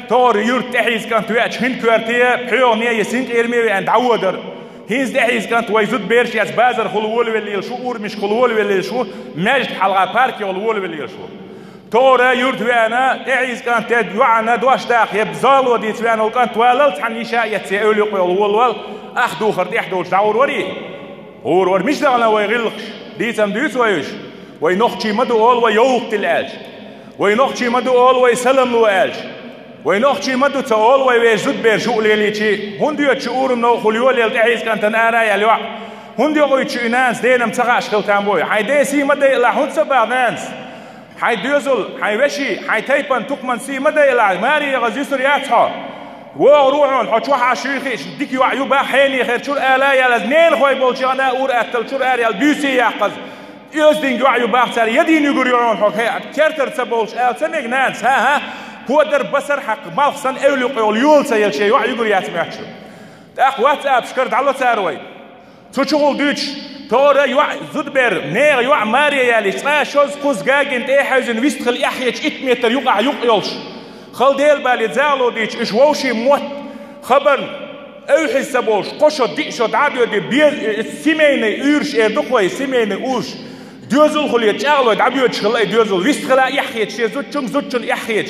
تور يورت تحيز كانت وياتش هن كوارتيه بحيونيه يسنك إرمي عند عودر هيز تحيز كانت ويزود بيرش ياس بازر خلول واللي شو اور مش خلول واللي شو ماجد حلقة بارك خلول واللي شو تورا يورت ويانا تحيز كانت يوعنا دوش داخ يبزال وديت ويانا وكانت واللت عن نشاء يتسأل يقول والوال أخدو خرد يحدوش داور وري ور مش دعنا ويغلقش ديتم ديت ويش وينخشي مدو أول ويوقت الألش وينخشي مدو أول ويسلم له ألش وينخشي مدو تأول ويزود بيرشو ليليتي هنديو تشعور منو خليول يلتحيز كانت نارا يلوع هنديو قوي ناس دينم تغاش خلتان بوي حيدي سي مدى إلا هند سبع ناس حيديوزل حيوشي حيتيبن تقمن سي مدى إلا ماري غزيسر ياتها وروحون حتشوح عشريخيش ديك يوعيو باحيني خير شور آلا يلا زنين خوي بولشانا اور أتل شور آريال بيوسي يحقز يوزدين يوعيو باحسار يدين يقريون حق هي كرتر تبولش آل سميق ناس ها هو در بسر حق مالخصن أولي قيول يول سيل شيء يوعي يقول ياتمحشو تاخ واتساب شكرت على تاروي تشغل دوتش تورا يوع زدبر نير يوع ماريا يالي شوز قوز جاجن تيحوزن ويستخل يحيج 100 متر يوقع يقيلش خل ديل بالي زالو ديش اش ووشي موت خبر اوحي سبوش قشو ديشو دعابيو دي بيز سيميني اورش اردوخوي سيميني اورش دوزل خليه تشاغلو دعابيو تشغل دوزل ويستخلا يحيج شي زوتشن يحيج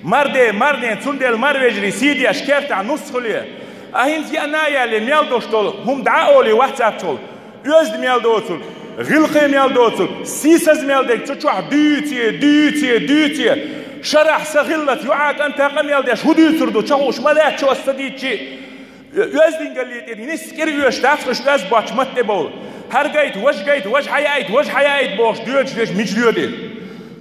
مردين تندل مروجري سيدي اشكرت عن نص خليه اهين زي انا يالي ميالدوش تول هم دعاولي واتساب تول يوزد ميالدوتول غلقي ميالدوتول سيسز ميالدك تشوح ديوتي شرح سغلت يوعاك انت قميالدش هدو سردو تشوش ملاك شو استديتشي يوزدين قاليت ادي نسكر يوش تافقش يوز باش متبول هر جيت وش حيايت بوش ديوش مش ديودي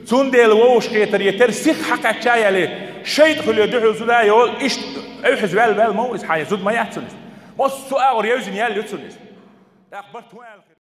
تندل ووش خيتر يتر سيخ حقك شايلي شيء خليه دحو زدا يقول ايش اوحز بال مو حاجه زود ما يحصل بص سؤال يوزن يالي يتصل اخبرت وين